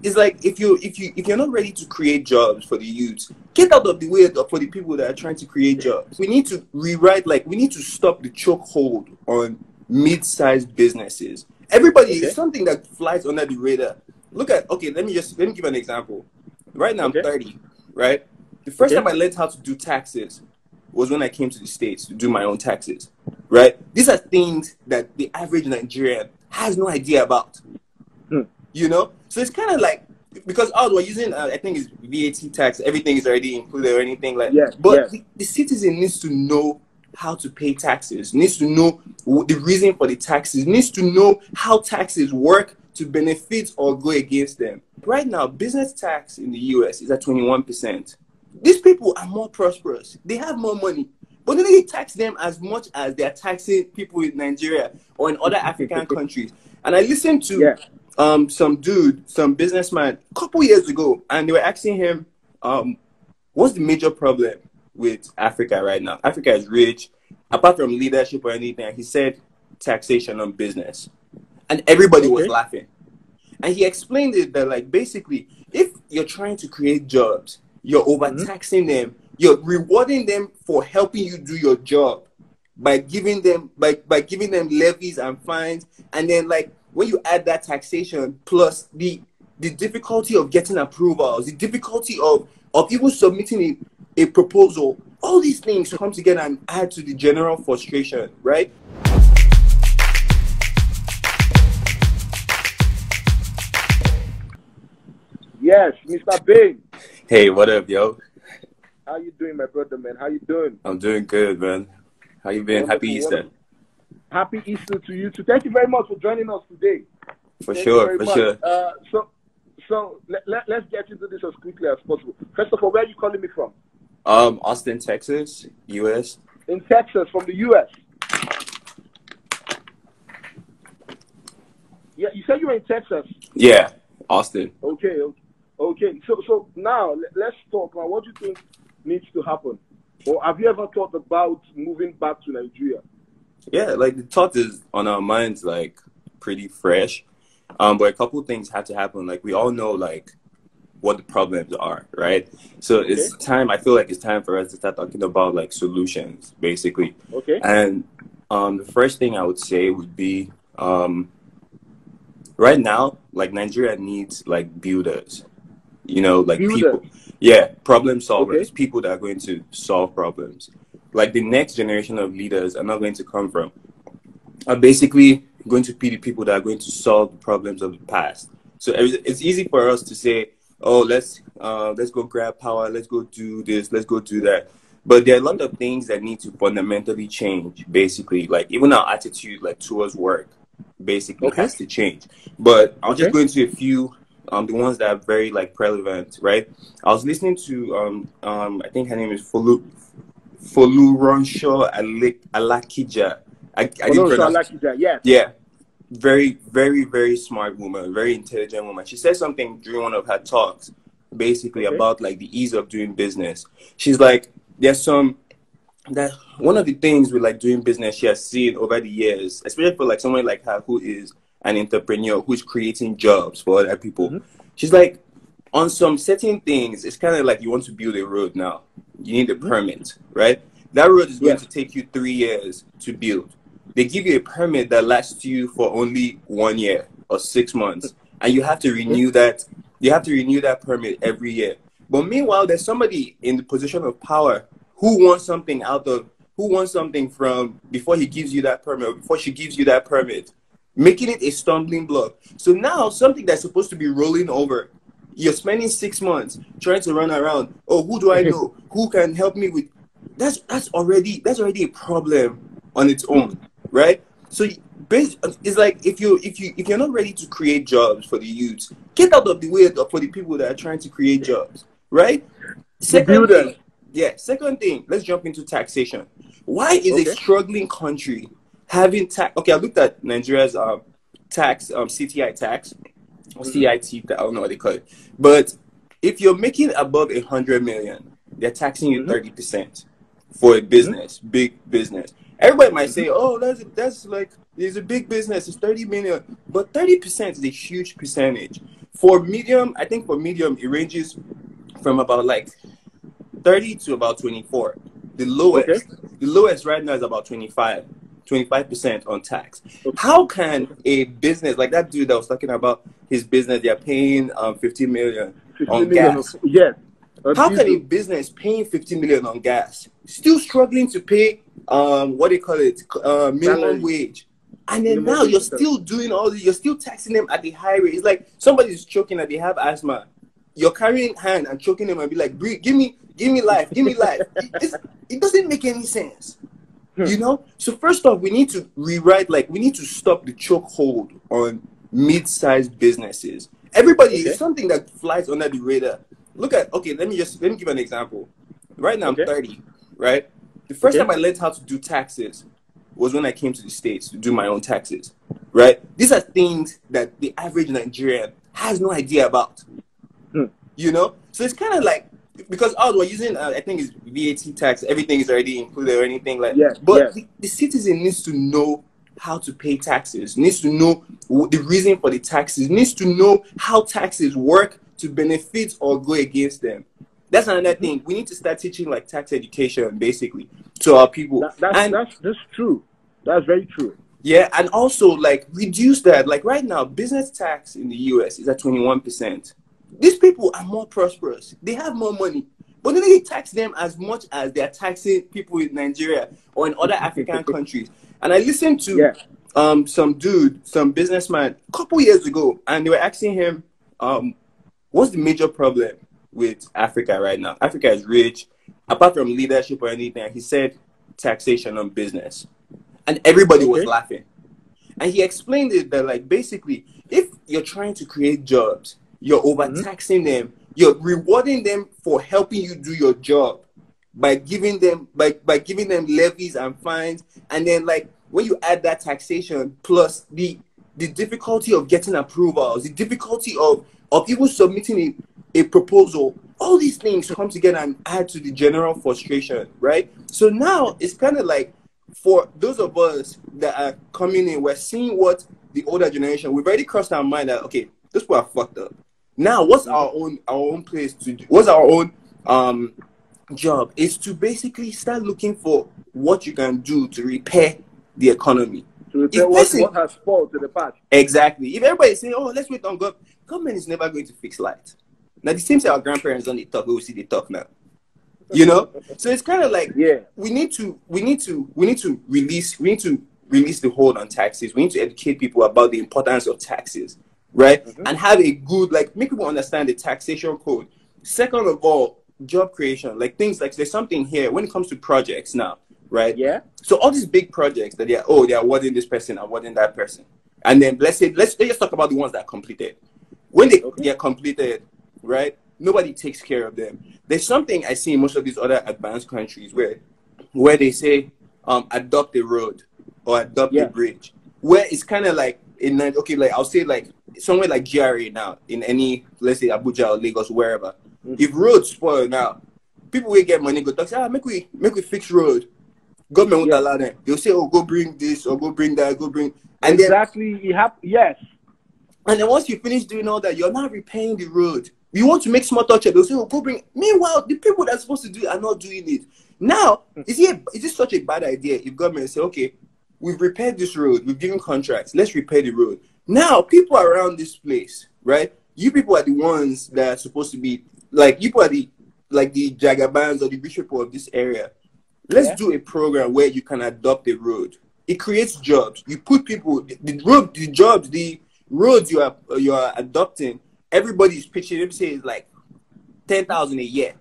it's like if you're not ready to create jobs for the youth, get out of the way for the people that are trying to create jobs. We need to rewrite, like we need to stop the chokehold on mid-sized businesses. Everybody is Okay. something that flies under the radar. Look at, okay, let me give an example. Right now I'm Okay. 30, right? The first Okay. time I learned how to do taxes was when I came to the States to do my own taxes, right? These are things that the average Nigerian has no idea about. Hmm. You know, so it's kind of like, because we're using I think it's VAT tax, everything is already included or anything like, Yes. but Yes. the citizen needs to know how to pay taxes, needs to know the reason for the taxes, needs to know how taxes work to benefit or go against them. Right now, business tax in the US is at 21%. These people are more prosperous, they have more money, but then they tax them as much as they're taxing people in Nigeria or in other African countries. And I listened to Yeah. some businessman a couple years ago, and they were asking him, what's the major problem with Africa right now? Africa is rich, apart from leadership or anything. And he said taxation on business, and everybody was Okay. laughing. And he explained it that, like, basically, if you're trying to create jobs, you're overtaxing them, you're rewarding them for helping you do your job by giving them by giving them levies and fines, and then, like, when you add that taxation plus the difficulty of getting approvals, the difficulty of even submitting a proposal, all these things come together and add to the general frustration, right? Yes, Mr. Bain. Hey, what up, yo? How you doing, my brother, man? How you doing? I'm doing good, man. How you been? Happy Wonderful, Easter. wonderful. Happy Easter to you too. Thank you very much for joining us today. For Thank you sure, very for much. sure. So let's get into this as quickly as possible. First of all, where are you calling me from? Austin, Texas, US. In Texas, from the US. Yeah, you said you were in Texas. Yeah, Austin. Okay. So now let's talk about what you think needs to happen. Or have you ever thought about moving back to Nigeria? Yeah, like the thought is on our minds, like pretty fresh. But a couple things have to happen. Like we all know, like what the problems are, right? So it's time. I feel like it's time for us to start talking about like solutions, basically. Okay. And the first thing I would say would be right now, like Nigeria needs like builders. You know, like Builders. people, yeah, problem solvers, Okay. people that are going to solve problems. Like the next generation of leaders are not going to come from, are basically going to be the people that are going to solve the problems of the past. So it's easy for us to say, oh, let's go grab power, let's go do this, let's go do that. But there are a lot of things that need to fundamentally change, basically. Like even our attitude like towards work basically has to change. But I'll just go into a few the ones that are very like relevant, right? I was listening to I think her name is Foluronsho Alakija. I didn't pronounce. Alakija, yes. Yeah, very, very, very smart woman, very intelligent woman. She said something during one of her talks, basically about like the ease of doing business. She's like, there's that one of the things with like doing business she has seen over the years, especially for like someone like her who is an entrepreneur who's creating jobs for other people. She's like, on some certain things, it's kind of like you want to build a road now. You need a permit, right? That road is going to take you 3 years to build. They give you a permit that lasts you for only 1 year or 6 months, and you have to renew that. You have to renew that permit every year. But meanwhile, there's somebody in the position of power who wants something from before he gives you that permit, or before she gives you that permit, making it a stumbling block. So now something that's supposed to be rolling over, you're spending 6 months trying to run around. Oh, who do I know? Who can help me with? That's already a problem on its own, right? So it's like if you're not ready to create jobs for the youth, get out of the way for the people that are trying to create jobs, right? Second thing, let's jump into taxation. Why is a struggling country having tax? Okay, I looked at Nigeria's tax, CTI tax, or CIT, I don't know what they call it. But if you're making above 100 million, they're taxing you 30% for a business, big business. Everybody might say, oh, that's like, it's a big business, it's 30 million. But 30% is a huge percentage. For medium, I think for medium, it ranges from about like 30 to about 24. The Okay. lowest right now is about 25% on tax. How can a business like that dude that was talking about his business, they're paying 15 million 50 on million of, gas? yes. How can a Diesel. business paying 15 million on gas still struggling to pay what do you call it, minimum Salary. wage? And then Minimum now wage. you're still doing all this, you're still taxing them at the high rate. It's like somebody's choking that they have asthma. You're carrying hand and choking them and be like, breathe, give me life, give me life. It doesn't make any sense. You know? So first off, we need to rewrite, like we need to stop the chokehold on mid-sized businesses. Everybody, Okay. it's something that flies under the radar. Look at, okay, let me give an example. Right now I'm Okay. 30, right? The first Okay. time I learned how to do taxes was when I came to the States to do my own taxes, right? These are things that the average Nigerian has no idea about, you know? So it's kind of like, because we're using, I think it's VAT tax, everything is already included or anything like, Yes. but Yes. the citizen needs to know how to pay taxes, needs to know the reason for the taxes, needs to know how taxes work to benefit or go against them. That's another thing. We need to start teaching like tax education basically to our people. That's true. That's very true. Yeah, and also like reduce that. Like right now, business tax in the US is at 21%. These people are more prosperous. They have more money. But then they tax them as much as they're taxing people in Nigeria or in other African countries. And I listened to some businessman a couple years ago, and they were asking him, what's the major problem with Africa right now? Africa is rich, apart from leadership or anything. And he said taxation on business. And everybody was laughing. And he explained it that like basically, if you're trying to create jobs, you're overtaxing them, you're rewarding them for helping you do your job by giving them giving them levies and fines, and then like when you add that taxation plus the difficulty of getting approvals, the difficulty of even submitting a proposal, all these things come together and add to the general frustration, right? So now it's kind of like, for those of us that are coming in, we're seeing what the older generation, we've already crossed our mind that, okay, this people are fucked up. Now, what's our own place to do? What's our own job? Is to basically start looking for what you can do to repair the economy. To repair what has spoiled in the past. Exactly. If everybody's saying, oh, let's wait on government is never going to fix light. Now, the same thing our grandparents don't talk, we will see they talk now. You know, so it's kind of like we need to release the hold on taxes. We need to educate people about the importance of taxes, right? And have a good, like, make people understand the taxation code. Second of all, job creation, like things like there's something here when it comes to projects now, right? Yeah. So all these big projects that they're awarding this person, awarding that person, and then let's just talk about the ones that are completed. When they get completed, right? Nobody takes care of them. There's something I see in most of these other advanced countries where they say adopt a road or adopt a bridge, where it's kind of like like I'll say like somewhere like GRA now in any, let's say Abuja or Lagos, wherever. If roads spoil now, people will get money, go talk, say, make we fix road. Government won't allow them. They'll say, oh, go bring this or go bring that, go bring, and exactly. Yes. And then once you finish doing all that, you're not repaying the road. You want to make small touches, they'll say, oh, go bring. Meanwhile, the people that are supposed to do it are not doing it. Now, is it such a bad idea if government say, okay, we've repaired this road, we've given contracts, let's repair the road. Now, people around this place, right? You people are the ones that are supposed to be, like, you people are the Jagabans or the rich people of this area. Let's do a program where you can adopt a road. It creates jobs. You put people, the roads you are adopting, everybody's pitching. Let me say it's like 10,000 a year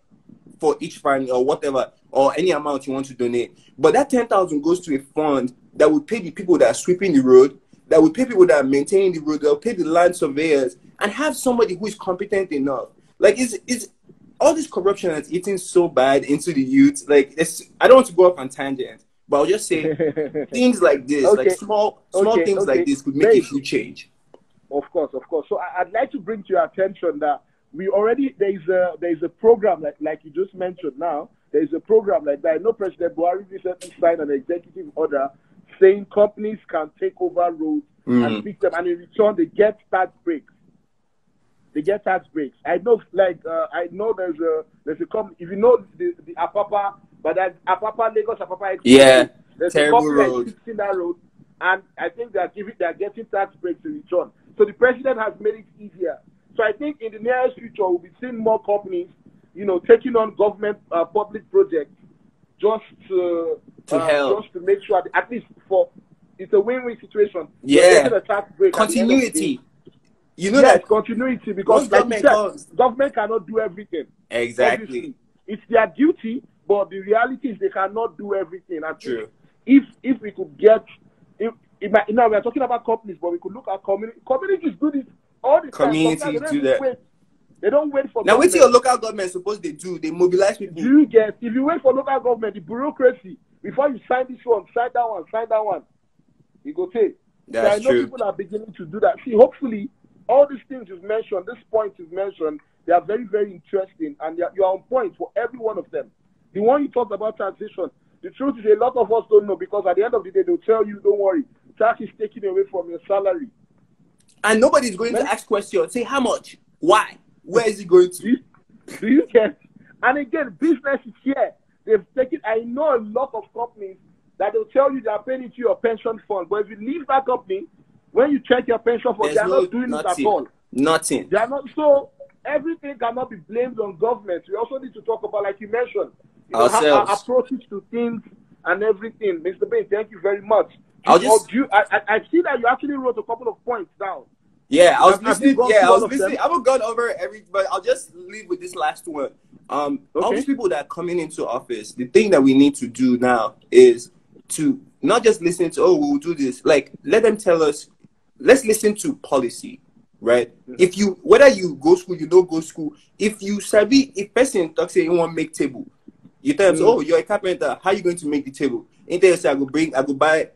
for each family or whatever, or any amount you want to donate. But that 10,000 goes to a fund that will pay the people that are sweeping the road, that will pay people that are maintaining the road, that will pay the land surveyors, and have somebody who is competent enough. Like it's all this corruption that's eating so bad into the youth. Like I don't want to go off on tangent, but I'll just say things like this, like small things like this could make a huge change. Of course. So I'd like to bring to your attention that we already there's a program like you just mentioned now. There's a program like that. I know President Buhari recently signed an executive order saying companies can take over roads and fix them, and in return they get tax breaks. they get tax breaks. I know, like, I know there's a company, if you know the Apapa, but that Apapa, Lagos, Apapa, Yeah, there's a terrible company road. like fixing that road, and I think they're getting tax breaks in return. So the president has made it easier. So I think in the nearest future, we'll be seeing more companies, you know, taking on government public projects just to help. just to make sure that at least it's a win-win situation. Yeah. You're getting a tax break. Continuity. You know yes, that continuity, because like you said, government cannot do everything. Exactly. Obviously. It's their duty, but the reality is they cannot do everything. And true. If we could get, now we are talking about companies, but we could look at communities do this all the time. Communities do that. They don't wait for now. What's your local government supposed to do? They mobilize people. Do you get? If you wait for local government, the bureaucracy, before you sign this one, sign that one, you go take. That's so I know true. People are beginning to do that. See, hopefully, all these things you've mentioned, this point you've mentioned, they are very, very interesting, and you are on point for every one of them. The one you talked about taxation, the truth is a lot of us don't know, because at the end of the day, they'll tell you, don't worry, tax is taken away from your salary. And nobody's going to ask questions. Say, how much? Why? Where is it going to? Do you get? And again, business is here. They've taken, I know a lot of companies that they'll tell you they are paying into your pension fund. But if you leave that company, when you check your pension fund, they are not doing it at all. Nothing. They are not. So everything cannot be blamed on government. We also need to talk about, like you mentioned, ourselves, our approaches to things and everything. Mr. Bain, thank you very much. I see that you actually wrote a couple of points down. Yeah, I was listening. Yeah, I was listening. I haven't gone over every, but I'll just leave with this last one. All these people that are coming into office, the thing that we need to do now is to not just listen to, we'll do this. Like, let them tell us. Let's listen to policy, right? Mm-hmm. Whether you go school, you don't go school. If you sabi, if person talks say you want to make table, you tell them, you're a carpenter. How are you going to make the table? And they say, I go buy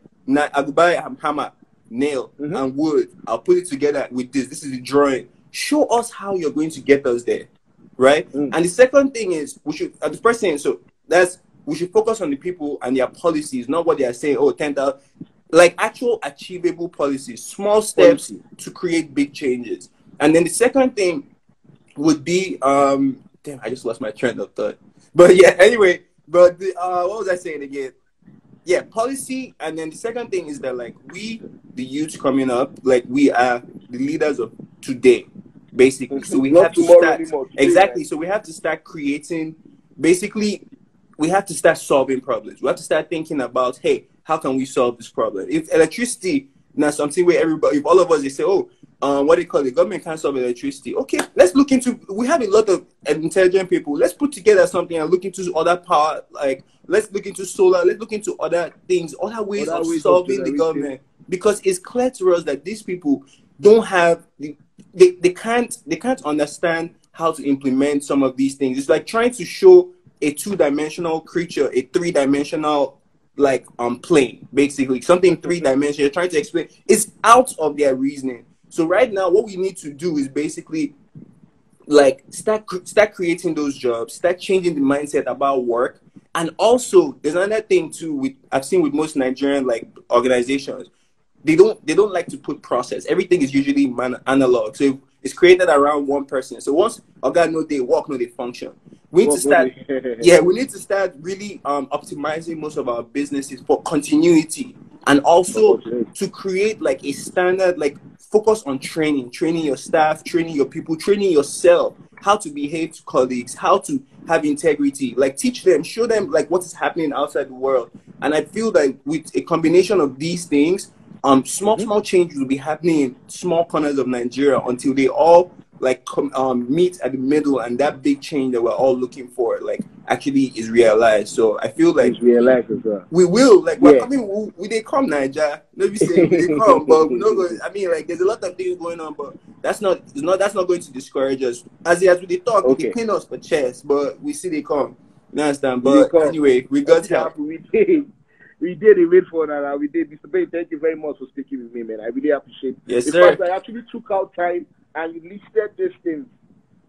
a hammer, nail, and wood. I'll put it together with this. This is the drawing. Show us how you're going to get us there, right? And the second thing is we should focus on the people and their policies, not what they are saying. 10,000, like actual achievable policies, small steps to create big changes. And then the second thing would be I just lost my train of thought. But yeah, anyway. But what was I saying again? Yeah, policy. And then the second thing is that, like, we, the youth coming up, like, we are the leaders of today, basically. So we have to start. Exactly. So we have to start creating, basically, we have to start solving problems. We have to start thinking about, hey, how can we solve this problem? If electricity, now something where everybody, if all of us, they say, what do you call it? Government can't solve electricity. Okay, let's look into, we have a lot of intelligent people. Let's put together something and look into other power, like, let's look into solar, let's look into other things, other ways of solving the government. Because it's clear to us that these people don't have, they can't understand how to implement some of these things. It's like trying to show a two-dimensional creature, a three-dimensional like plane, basically. Something three-dimensional, trying to explain. It's out of their reasoning. So right now, what we need to do is basically like start creating those jobs, start changing the mindset about work. And also, there's another thing too. I've seen with most Nigerian like organizations, they don't like to put process. Everything is usually analog. So it's created around one person. So once know they work, they function. We need to start. Yeah, we need to start really optimizing most of our businesses for continuity, and also to create like a standard, like focus on training your staff, training your people, training yourself, how to behave to colleagues, how to have integrity, like teach them, show them like what is happening outside the world. And I feel that with a combination of these things, small changes will be happening in small corners of Nigeria until they all like meet at the middle, and that big change that we're all looking for like actually is realized. So I feel like it's realized as well. We will like we're coming. We they come Naija. Nobody say they come, but we're not going. I mean, like there's a lot of things going on, but that's not going to discourage us. As we talk, they pin us for chess, but we see they come. You understand? But anyway, we got help. We did a wait for that. We did. Mr. Bay, thank you very much for speaking with me, man. I really appreciate it. Yes, in sir. fact, I actually took out time and you listed these things.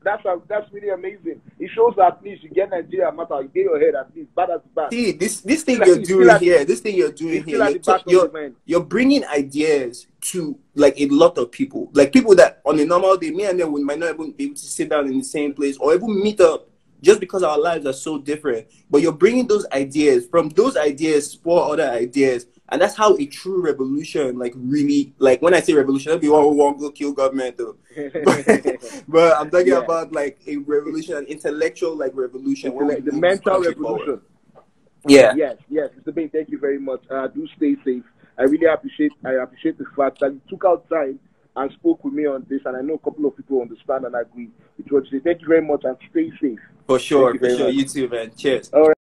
that's really amazing. It shows that at least you get Nigeria matter, you get your head at least, bad as bad. See, this thing you're doing here, this thing you're doing here, you're bringing ideas to like a lot of people, like people that on a normal day, me and them might not even be able to sit down in the same place or even meet up, just because our lives are so different. But you're bringing those ideas, from those ideas spawn other ideas, and that's how a true revolution, like really, like when I say revolution, that'd be one who won't go kill government though. But I'm talking about like a revolution, an intellectual like revolution, the mental revolution. Forward. Yeah. Yes, Mr. Bain, thank you very much. Do stay safe. I really appreciate the fact that you took out time and spoke with me on this, and I know a couple of people understand and agree with what you say. Thank you very much, and stay safe. For sure, for sure. You too, man. Cheers. All right.